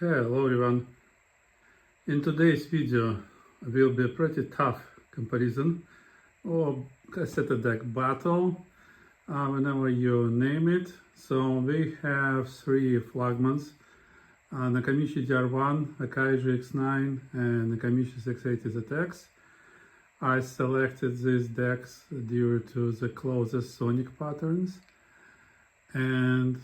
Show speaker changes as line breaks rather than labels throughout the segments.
Hello everyone. In today's video will be a pretty tough comparison or cassette deck battle, whenever you name it. So we have three flagmans, Nakamichi DR1, Akai GX-9 and Nakamichi 680 ZX. I selected these decks due to the closest sonic patterns, and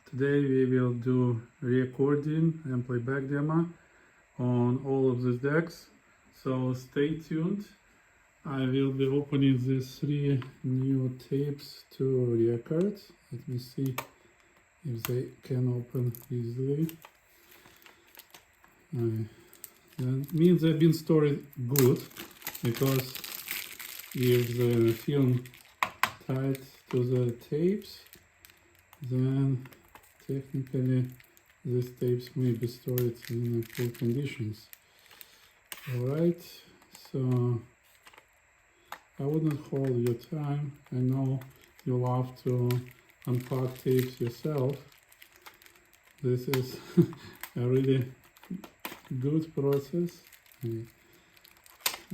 today we will do recording and playback demo on all of these decks, so stay tuned. I will be opening these three new tapes to record. Let me see if they can open easily. That means they've been stored good, because if the film tied to the tapes, then technically these tapes may be stored in poor conditions. Alright, so I wouldn't hold your time. I know you love to unpack tapes yourself. This is a really good process. I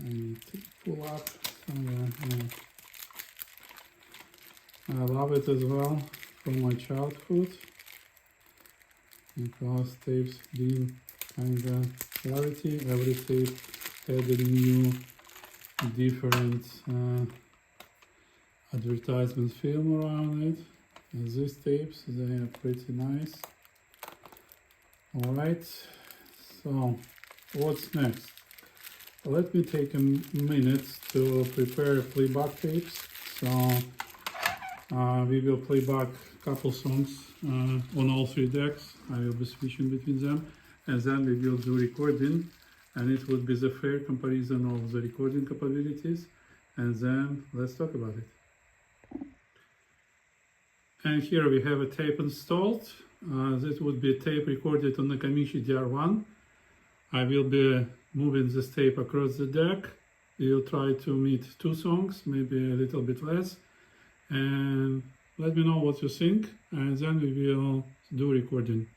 need to pull up somewhere. I love it as well from my childhood, because tapes being kinda rarity. Every tape had a new, different advertisement film around it. And these tapes, they are pretty nice. Alright, so what's next? Let me take a minute to prepare playback tapes. So we will play back a couple songs on all three decks. I will be switching between them, and then we will do recording, and it would be the fair comparison of the recording capabilities, and then let's talk about it. And here we have a tape installed. This would be a tape recorded on Nakamichi DR1. I will be moving this tape across the deck. We will try to meet two songs, maybe a little bit less, and let me know what you think, and then we will do recording.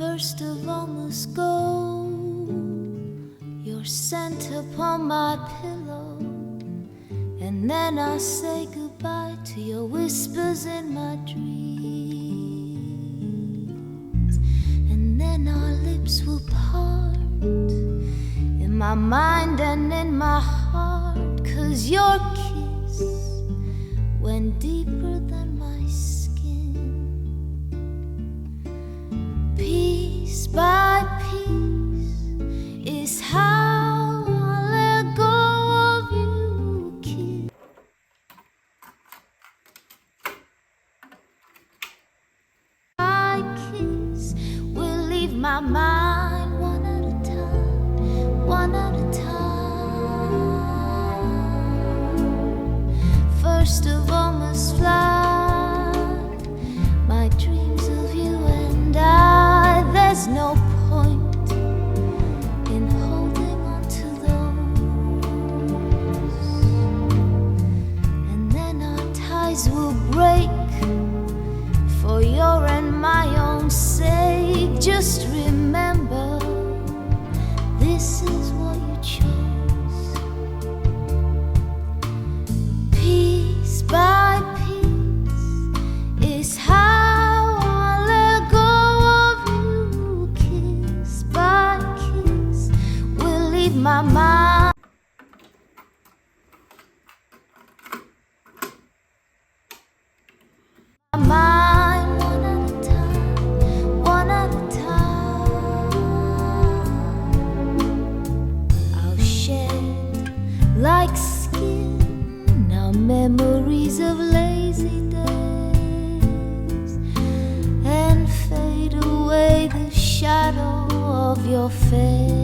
First of all must go your scent upon my pillow, and then I'll say goodbye to your whispers in my dreams, and then our lips will part in my mind and in my heart, 'cause your kiss went deeper than my skin. Piece by piece is how I let go of you, kiss by kiss will leave my mind one at a time, one at a time. First of all must fly my dreams of you and I. There's no point in holding on to those, and then our ties will break for your and my own sake. Just remember, this is what you chose. Piece by piece is how I let go of you. Kiss by kiss will leave my mind. Mine one at a time, one at a time. I'll shed like skin our memories of lazy days, and fade away the shadow of your face.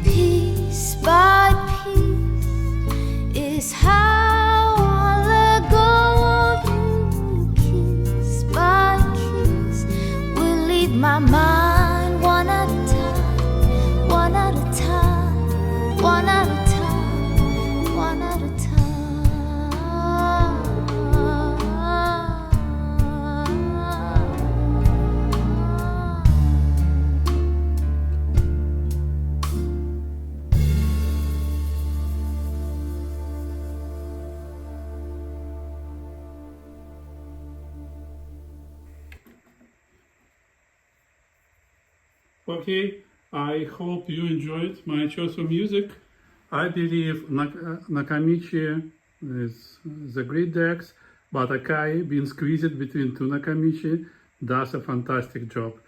Piece by piece is how I let go of you. Kiss by kiss will leave my mind one at a time, one at a time, one at a time, one at a
Okay, I hope you enjoyed my choice of music. I believe Nakamichi is the great decks, but Akai, being squeezed between two Nakamichi, does a fantastic job.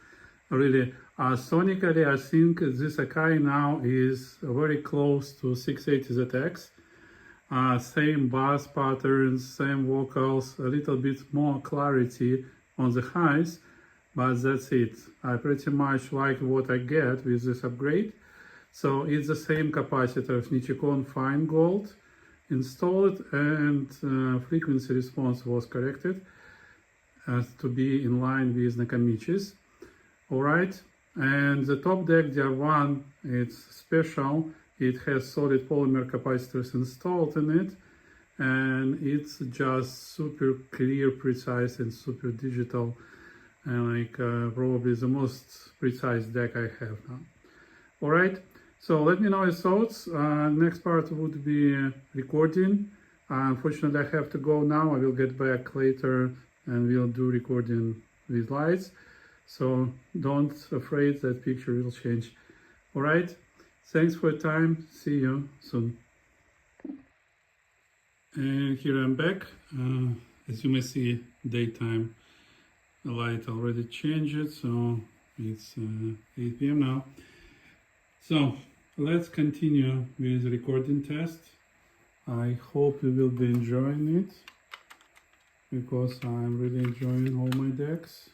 Really, sonically, I think this Akai now is very close to 680 ZX. Same bass patterns, same vocals, a little bit more clarity on the highs, but that's it. I pretty much like what I get with this upgrade. So it's the same capacitor of Nichicon Fine Gold installed, and frequency response was corrected to be in line with Nakamichi's. Alright, and the top deck DR1, it's special. It has solid polymer capacitors installed in it, and it's just super clear, precise, and super digital, and probably the most precise deck I have now. Alright, so let me know your thoughts. Next part would be recording. Unfortunately, I have to go now. I will get back later and we'll do recording with lights. So don't afraid that picture will change. Alright, thanks for your time. See you soon. And here I'm back. As you may see, daytime light already changed, so it's 8 p.m. now. So let's continue with the recording test. I hope you will be enjoying it. because I'm really enjoying all my decks.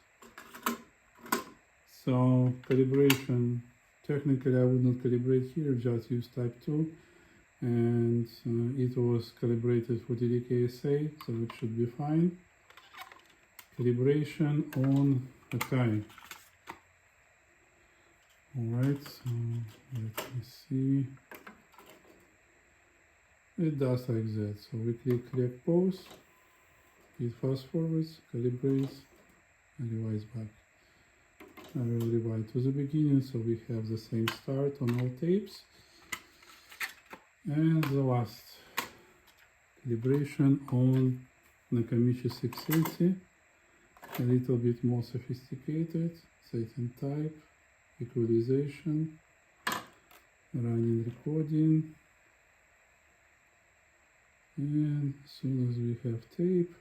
So calibration, technically I would not calibrate here, just use type 2, and it was calibrated for DDKSA, so it should be fine. Calibration on Akai. Alright, so let me see. It does like that. So we click correct pause, it fast forwards, calibrates, and revise back. I will rewind to the beginning so we have the same start on all tapes. And the last calibration on Nakamichi 680. A little bit more sophisticated, setting type, equalization, running recording, and as soon as we have tape,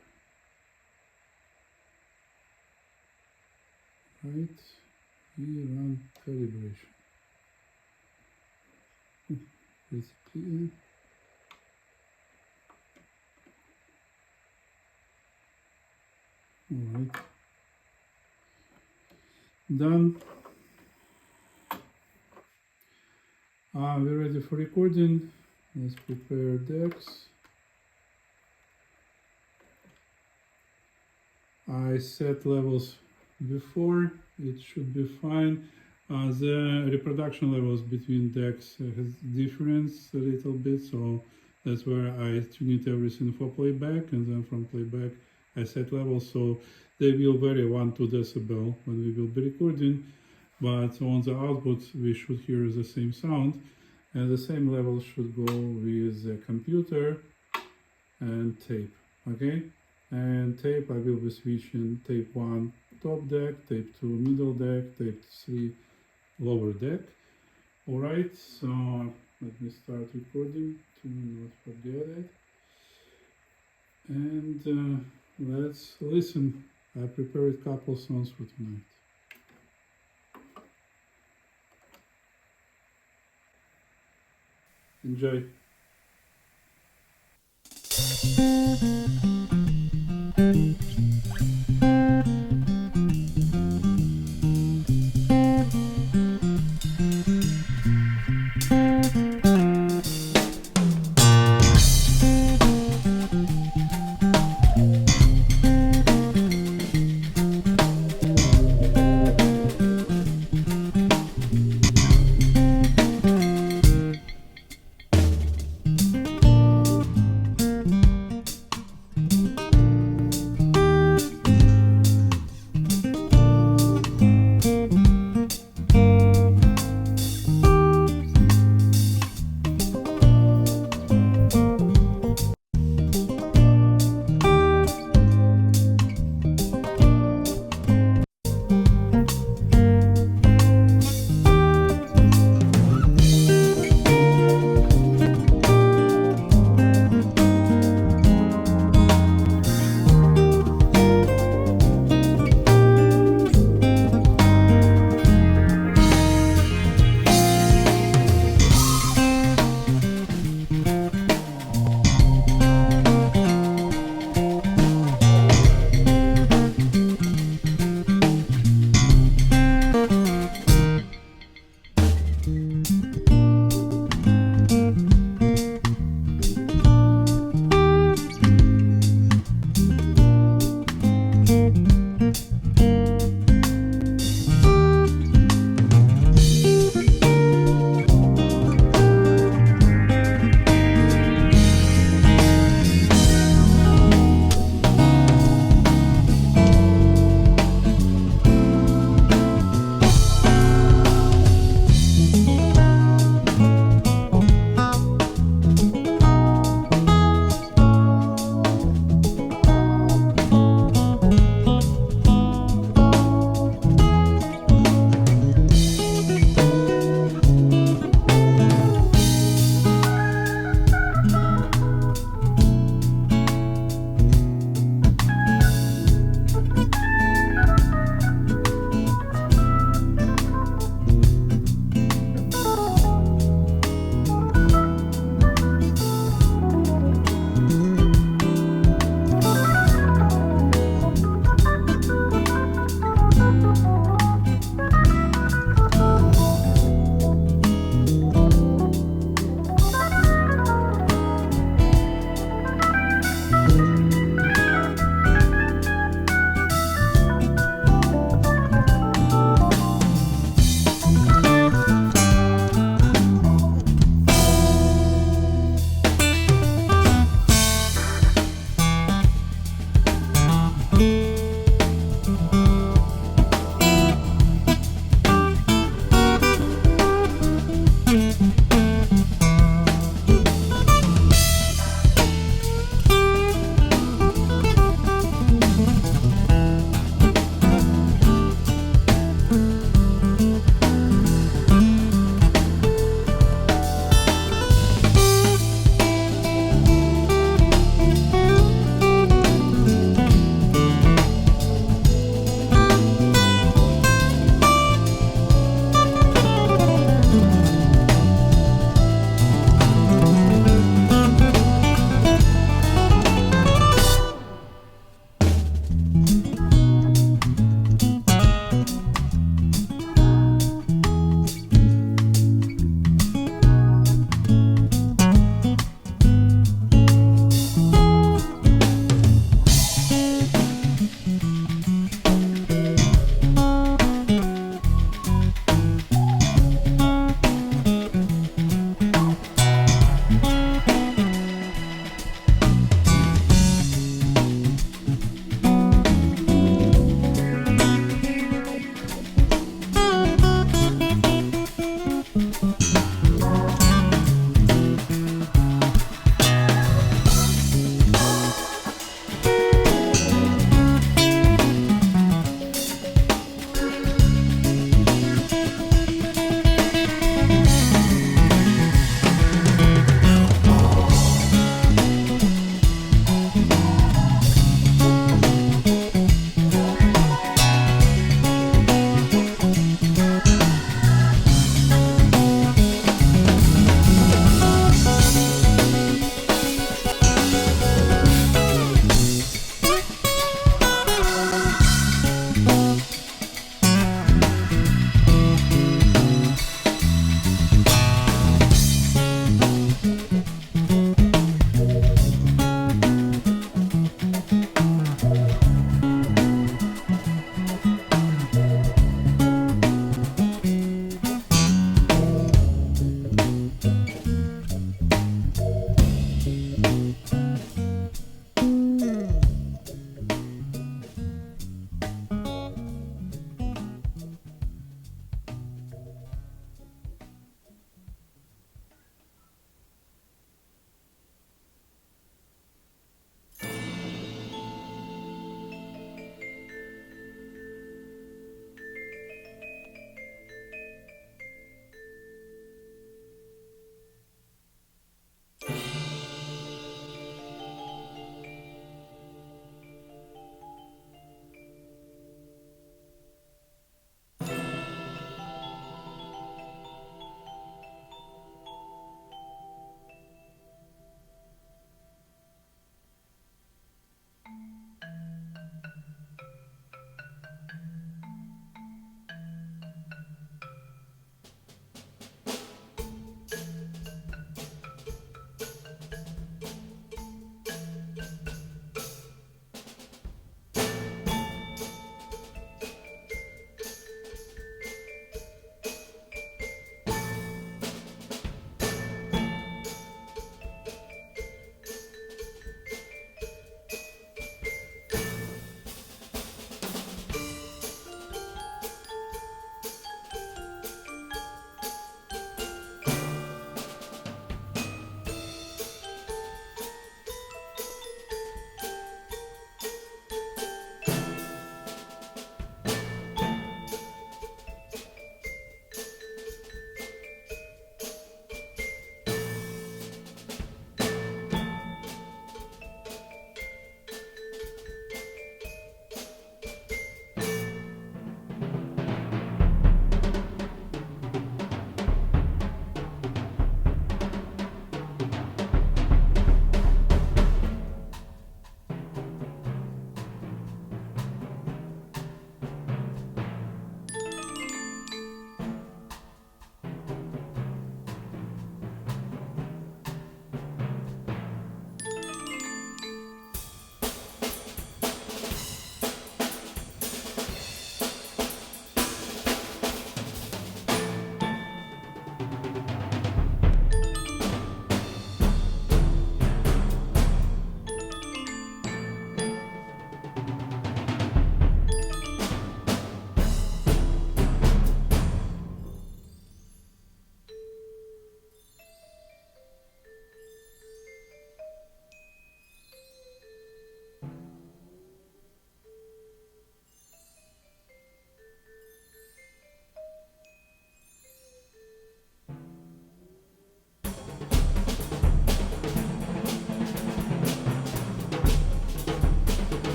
right, we run calibration. Pretty clear. Alright, done. We're ready for recording. Let's prepare decks. I set levels before, it should be fine. The reproduction levels between decks has difference a little bit, so that's where I tuned everything for playback, and then from playback I set levels, so they will vary 1-2 decibel when we will be recording, but on the output we should hear the same sound, and the same levels should go with the computer and tape. Okay, and tape I will be switching tape 1 top deck, tape 2 middle deck, tape 3 lower deck. Alright, so let me start recording to not forget it, and let's listen. I prepared a couple songs for tonight. Enjoy.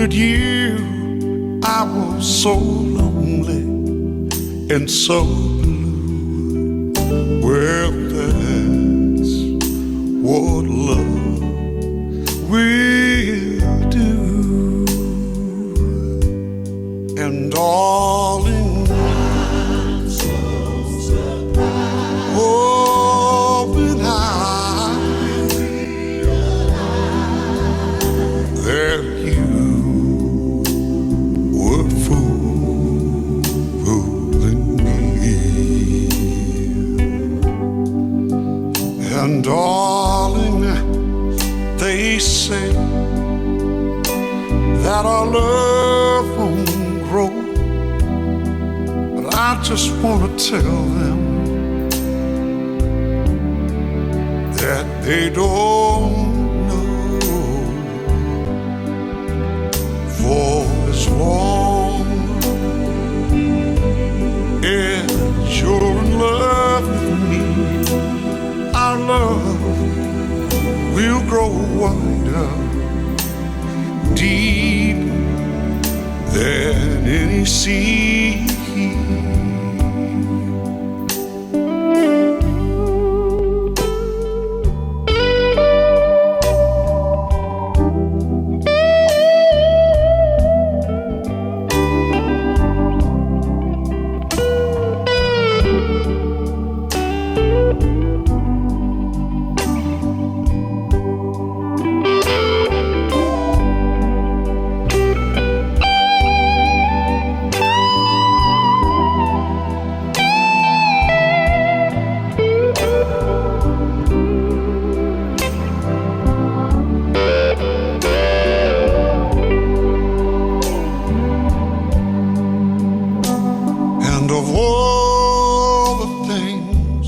with you, I was so lonely and so blue. Well, that's what love will do. And darling, I'm so surprised. Oh, when I realized that you were fooling me. And darling, they say that our love won't grow, but I just want to tell them that they don't know. For as long as you're in love with me, our love will grow wider, deep than any sea. And of all the things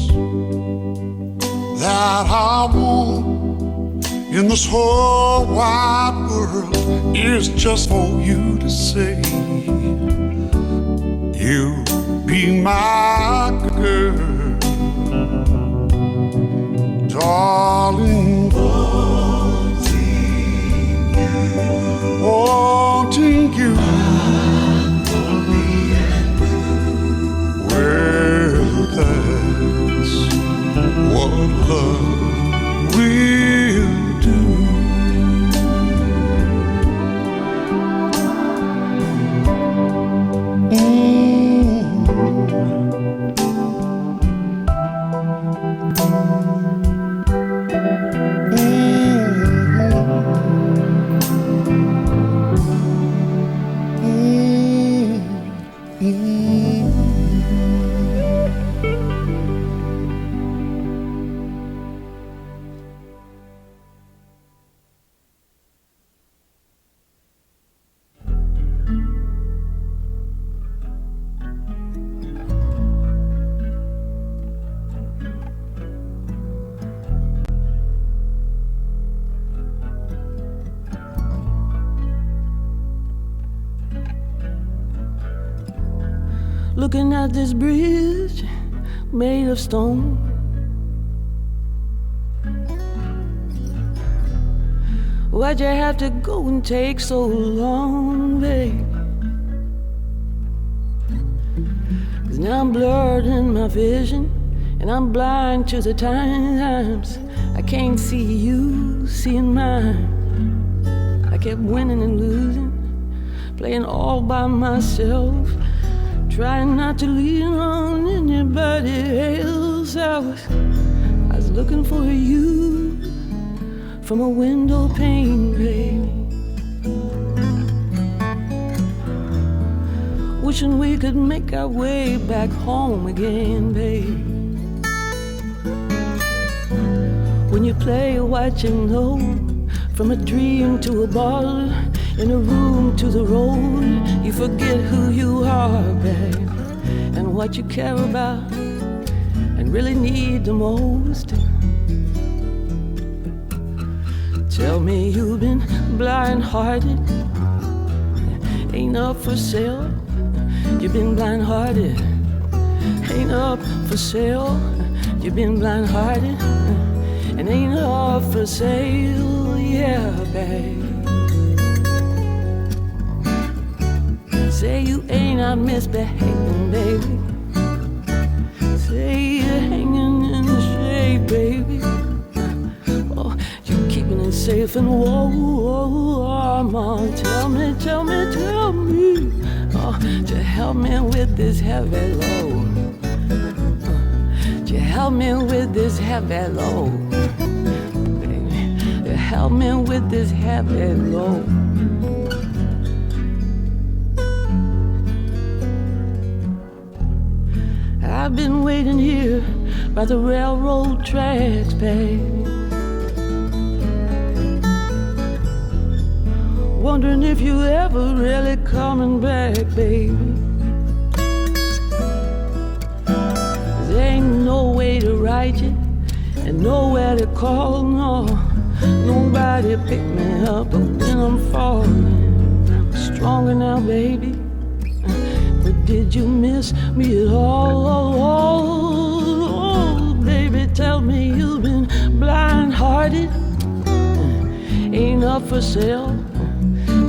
that I want in this whole wide world is just for you to say, you be my girl, darling. Wanting you. Well, that's what love will do.
Looking at this bridge made of stone, why'd you have to go and take so long, babe? 'Cause now I'm blurred in my vision, and I'm blind to the times. I can't see you seeing mine. I kept winning and losing, playing all by myself, trying not to lean on anybody else. I was looking for you from a window pane, baby, wishing we could make our way back home again, babe. When you play what you know, from a dream to a bottle, in a room to the road, you forget who you are, babe, and what you care about and really need the most. Tell me you've been blind-hearted, ain't up for sale. You've been blind-hearted, ain't up for sale. You've been blind-hearted, and ain't up for sale, yeah, babe. not misbehaving, baby. Say you're hanging in the shade, baby. Oh, you're keeping it safe and warm. Oh, tell me, oh, to help me with this heavy load. To help me with this heavy load. Baby, to help me with this heavy load. I've been waiting here by the railroad tracks, baby. Wondering if you ever really coming back, baby. There ain't no way to write you and nowhere to call, no. Nobody pick me up when I'm falling. I'm stronger now, baby. But did you miss me at all? Oh, baby, tell me you've been blind-hearted. Ain't up for sale.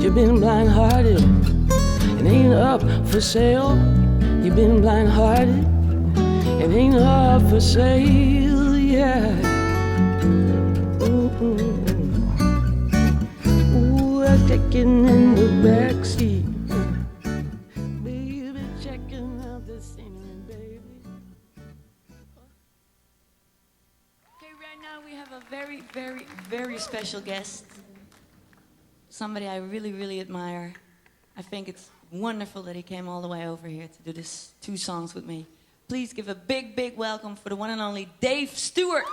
You've been blind-hearted. It ain't up for sale. You've been blind-hearted. It ain't up for sale, yeah. Ooh, I'm taking in the backseat. Baby, checking out the scenery, baby.
Okay, right now we have a very, very, very special guest. Somebody I really, really admire. I think it's wonderful that he came all the way over here to do this 2 songs with me. Please give a big, big welcome for the one and only Dave Stewart.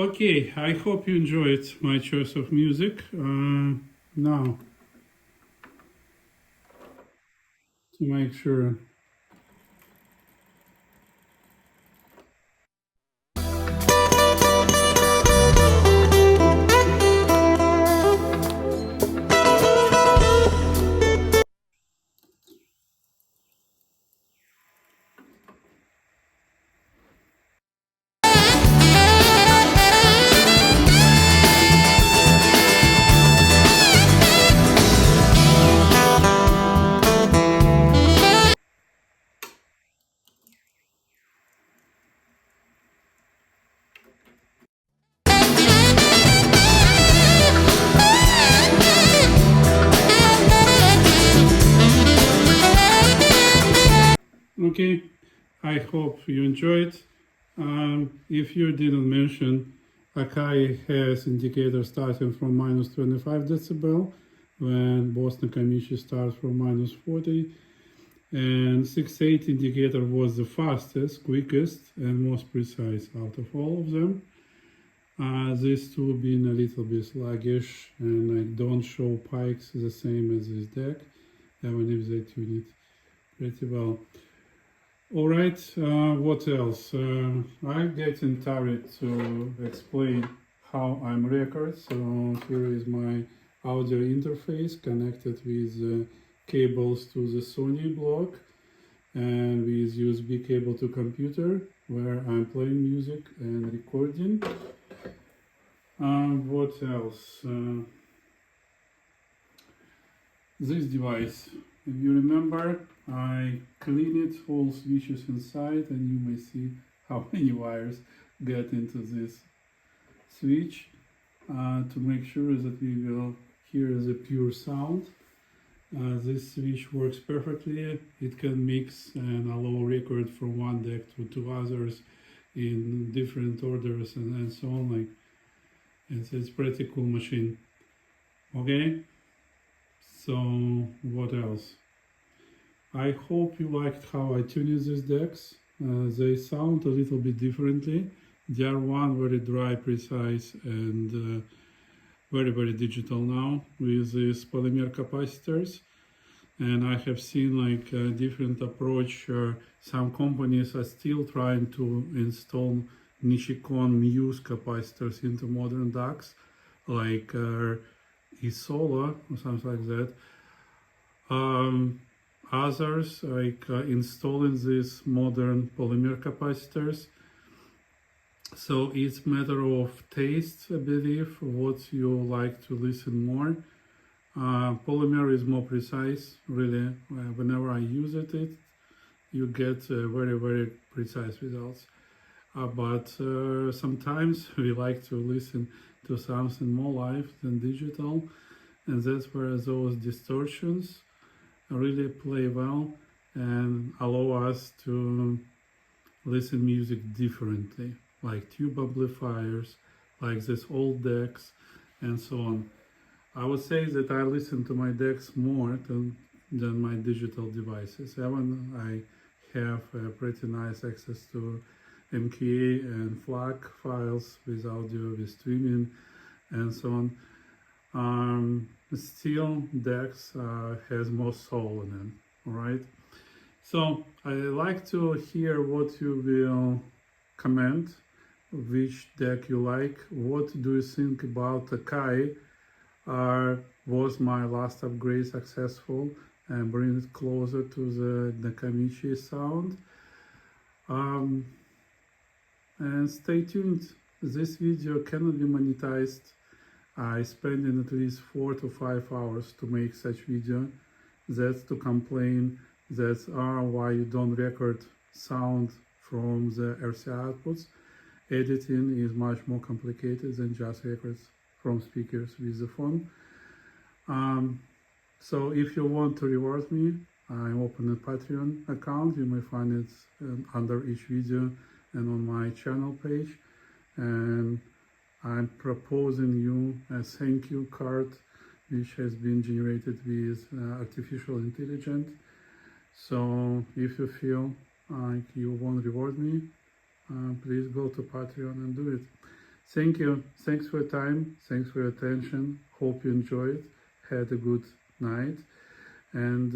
Okay, I hope you enjoyed my choice of music. Now, to make sure. Okay, I hope you enjoyed. If you didn't mention, Akai has indicator starting from minus 25 decibel, when both Nakamichi starts from minus 40, and 6.8 indicator was the fastest, quickest, and most precise out of all of them. These two being a little bit sluggish, and I don't show pikes the same as this deck, even if they tune it pretty well. All right, what else? I'm getting tired to explain how I'm record. So here is my audio interface connected with cables to the Sony block and with USB cable to computer where I'm playing music and recording. What else? This device. If you remember, I cleaned all switches inside, and you may see how many wires get into this switch to make sure that we will hear the pure sound. This switch works perfectly. It can mix and allow record from one deck to two others in different orders and so on. Like it's pretty cool machine. Okay. So what else? I hope you liked how I tuned these decks. They sound a little bit differently. They are one very dry, precise, and very, very digital now with these polymer capacitors. And I have seen like a different approach. Some companies are still trying to install Nichicon Muse capacitors into modern DACs, like Isola or something like that. Others like installing these modern polymer capacitors. So it's matter of taste, I believe, what you like to listen more. Polymer is more precise, really. Whenever I use it, you get very, very precise results. But sometimes we like to listen to something more live than digital, and that's where those distortions really play well and allow us to listen music differently, like tube amplifiers, like these old decks, and so on. I would say that I listen to my decks more than my digital devices. Even I have pretty nice access to MKA and FLAC files with audio, with streaming, and so on. Still, DeX has more soul in them, all right? So I like to hear what you will comment, which deck you like, what do you think about Akai? Was my last upgrade successful and bring it closer to the Nakamichi sound? And stay tuned, this video cannot be monetized. I spend at least 4 to 5 hours to make such video. That's to complain, that's why you don't record sound from the RCA outputs. Editing is much more complicated than just records from speakers with the phone. So if you want to reward me, I open a Patreon account. You may find it under each video and on my channel page. And I'm proposing you a thank you card which has been generated with artificial intelligence. So if you feel like you want to reward me, please go to Patreon and do it. Thank you. Thanks for your time. Thanks for your attention. Hope you enjoyed. Had a good night. And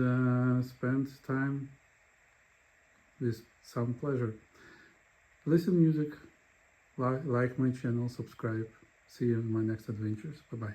spend time with some pleasure. Listen music. Like my channel. Subscribe. See you in my next adventures. Bye-bye.